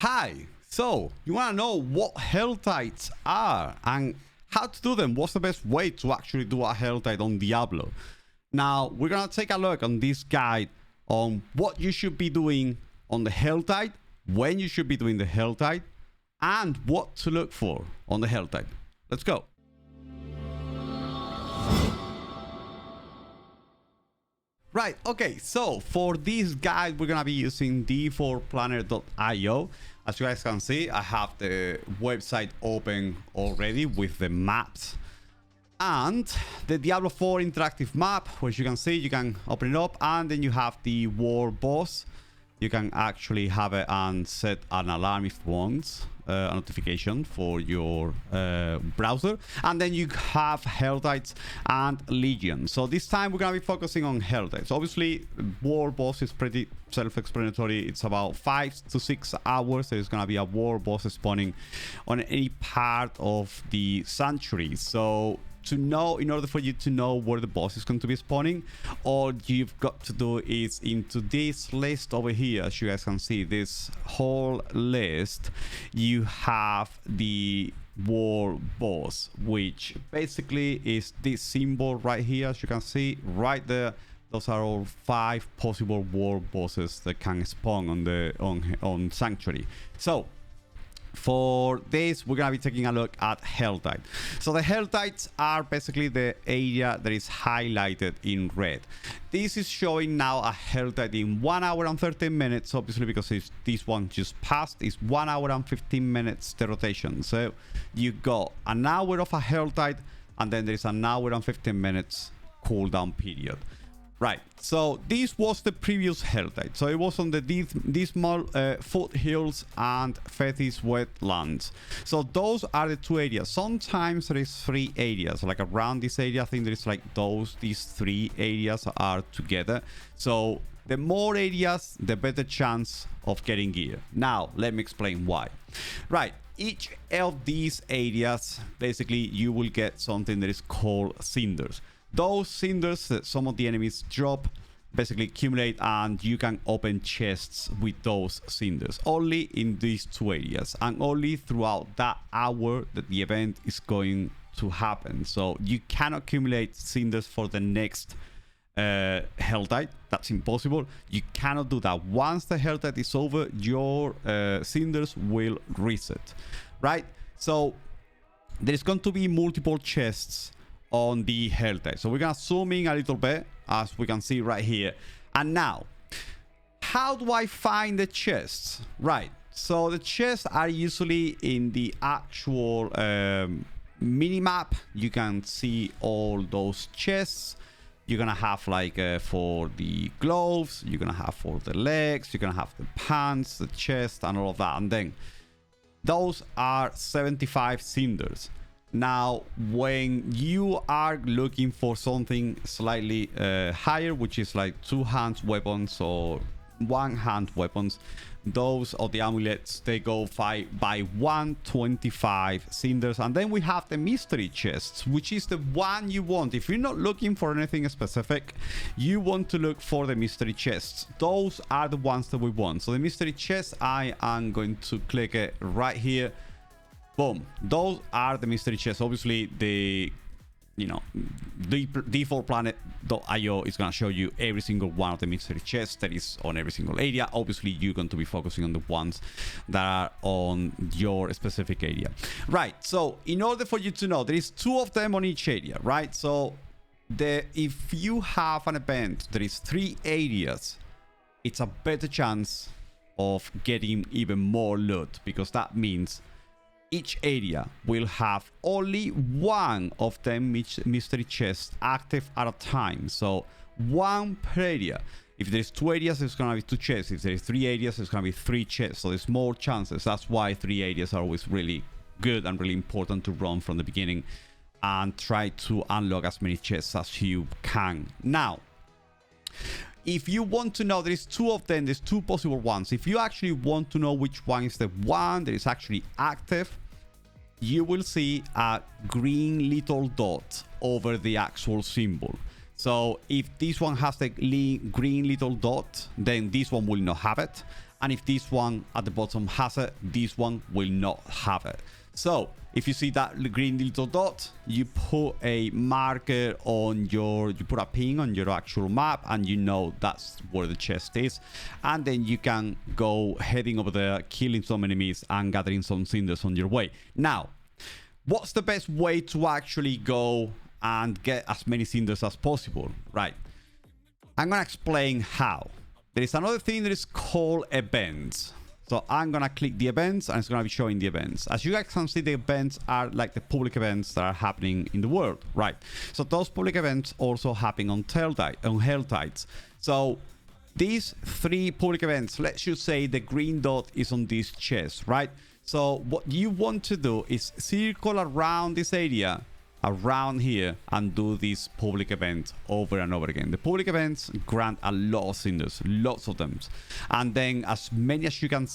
Hi! So, you want to know what Helltides are and how to do them? What's the best way to actually do a Helltide on Diablo? Now, we're going to take a look on this guide on what you should be doing on the Helltide, when you should be doing the Helltide, and what to look for on the Helltide. Let's go. Right, okay, so for this guide, we're gonna be using d4planner.io. As you guys can see, I have the website open already with the maps and the Diablo 4 interactive map, which you can see, you can open it up, and then you have the war boss. You can actually have it and set an alarm if you want, a notification for your browser. And then you have Helltides and Legion. So this time we're going to be focusing on Helltides. Obviously, war boss is pretty self-explanatory. It's about 5 to 6 hours. There's going to be a war boss spawning on any part of the sanctuary. So to know, in order for you to know where the boss is going to be spawning, all you've got to do is into this list over here. As you guys can see, this whole list, you have the war boss, which basically is this symbol right here. As you can see right there, those are all 5 possible war bosses that can spawn on the on sanctuary. So for this, we're gonna be taking a look at Helltide. So the Helltides are basically the area that is highlighted in red. This is showing now a Helltide in 1 hour and 13 minutes, obviously, because this one just passed. It's 1 hour and 15 minutes the rotation. So you got an hour of a Helltide, and then there's an hour and 15 minutes cooldown period. Right, so this was the previous Helltide. So it was on the dismal foothills and fetish wetlands. So those are the 2 areas. Sometimes there is 3 areas, like around this area. I think there is like these 3 areas are together. So the more areas, the better chance of getting gear. Now, let me explain why. Right, each of these areas, basically, you will get something that is called cinders. Those cinders that some of the enemies drop basically accumulate, and you can open chests with those cinders only in these 2 areas and only throughout that hour that the event is going to happen. So you cannot accumulate cinders for the next Helltide. That's impossible. You cannot do that. Once the Helltide is over, your cinders will reset, right? So there's going to be multiple chests on the Helltide. So we're gonna zoom in a little bit, as we can see right here. And now, how do I find the chests? Right, so the chests are usually in the actual mini-map. You can see all those chests. You're gonna have like for the gloves, you're gonna have for the legs, you're gonna have the pants, the chest, and all of that. And then those are 75 cinders. Now, when you are looking for something slightly higher, which is like 2-hand weapons or 1-hand weapons, those of the amulets, they go by 125 cinders. And then we have the mystery chests, which is the one you want. If you're not looking for anything specific, you want to look for the mystery chests. Those are the ones that we want. So the mystery chests, I am going to click it right here. Boom, those are the mystery chests. Obviously, the d4planet.io is going to show you every single one of the mystery chests that is on every single area. Obviously, you're going to be focusing on the ones that are on your specific area. Right, so in order for you to know, there is 2 of them on each area, right? So if you have an event that is 3 areas, it's a better chance of getting even more loot, because that means each area will have only 1 of them mystery chests active at a time. So 1 per area. If there's 2 areas, there's gonna be 2 chests. If there's 3 areas, there's gonna be 3 chests. So there's more chances. That's why 3 areas are always really good and really important to run from the beginning and try to unlock as many chests as you can. Now, if you want to know, there is 2 of them, there's 2 possible ones. If you actually want to know which one is the one that is actually active, you will see a green little dot over the actual symbol. So if this one has the green little dot, then this one will not have it. And if this one at the bottom has it, this one will not have it. So if you see that green little dot, you put a marker on you put a ping on your actual map, and you know that's where the chest is. And then you can go heading over there, killing some enemies and gathering some cinders on your way. Now, what's the best way to actually go and get as many cinders as possible? Right. I'm going to explain how. There is another thing that is called events. So I'm going to click the events, and it's going to be showing the events. As you guys can see, the events are like the public events that are happening in the world, right? So those public events also happen on Helltides. So these 3 public events, let's just say the green dot is on this chest, right? So what you want to do is circle around this area, around here, and do this public event over and over again. The public events grant a lot of cinders, lots of them, and then as many as you can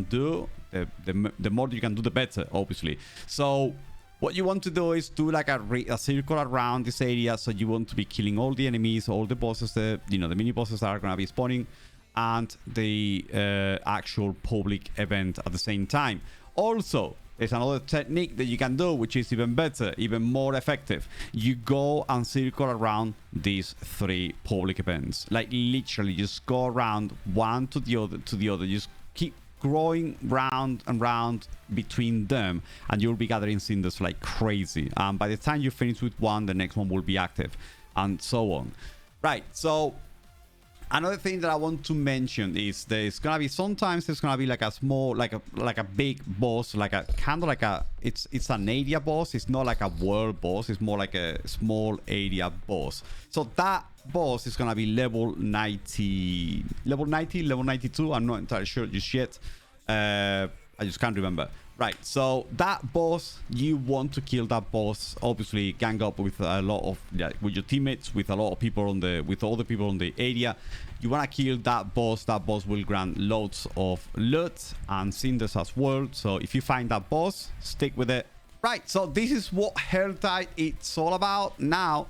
do, the more you can do, the better, obviously. So what you want to do is do like a circle around this area. So you want to be killing all the enemies, all the bosses, the mini bosses that are going to be spawning, and the actual public event at the same time. Also, there's another technique that you can do, which is even better, even more effective. You go and circle around these 3 public events. Like literally just go around one to the other. Just keep growing round and round between them, and you'll be gathering cinders like crazy. And by the time you finish with one, the next one will be active, and so on. Right, so another thing that I want to mention is there's gonna be sometimes there's gonna be like a small, like a big boss, like a kind of like a it's an area boss. It's not like a world boss. It's more like a small area boss. So that boss is gonna be level 90, level 92. I'm not entirely sure just yet. I just can't remember. Right, so that boss, you want to kill that boss. Obviously, gang up with a lot of with your teammates, with a lot of people with all the people on the area. You want to kill that boss. That boss will grant loads of loot and cinders as well. So if you find that boss, stick with it. Right, so this is what Helltide it's all about. Now,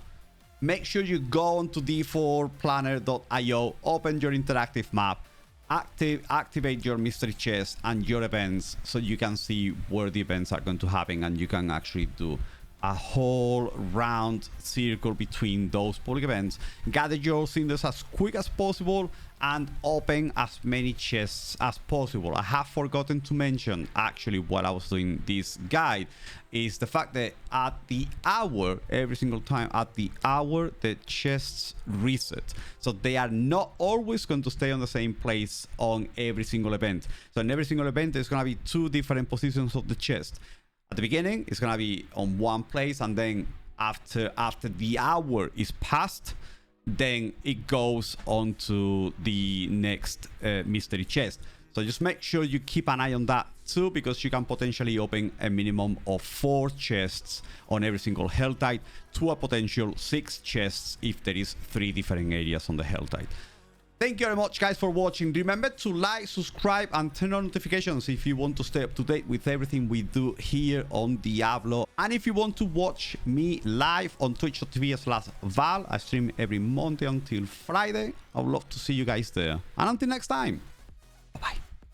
make sure you go onto d4planner.io, open your interactive map, activate your mystery chest and your events, so you can see where the events are going to happen, and you can actually do a whole round circle between those public events, gather your cinders as quick as possible, and open as many chests as possible. I have forgotten to mention, actually, while I was doing this guide, is the fact that at the hour, every single time at the hour, the chests reset. So they are not always going to stay on the same place on every single event. So in every single event, there's going to be 2 different positions of the chest. At the beginning, it's going to be on one place, and then after the hour is passed, then it goes on to the next mystery chest. So just make sure you keep an eye on that too, because you can potentially open a minimum of 4 chests on every single Helltide, to a potential 6 chests if there is 3 different areas on the Helltide. Thank you very much, guys, for watching. Remember to like, subscribe, and turn on notifications if you want to stay up to date with everything we do here on Diablo. And if you want to watch me live on twitch.tv/Vall, I stream every Monday until Friday. I would love to see you guys there. And until next time, bye-bye.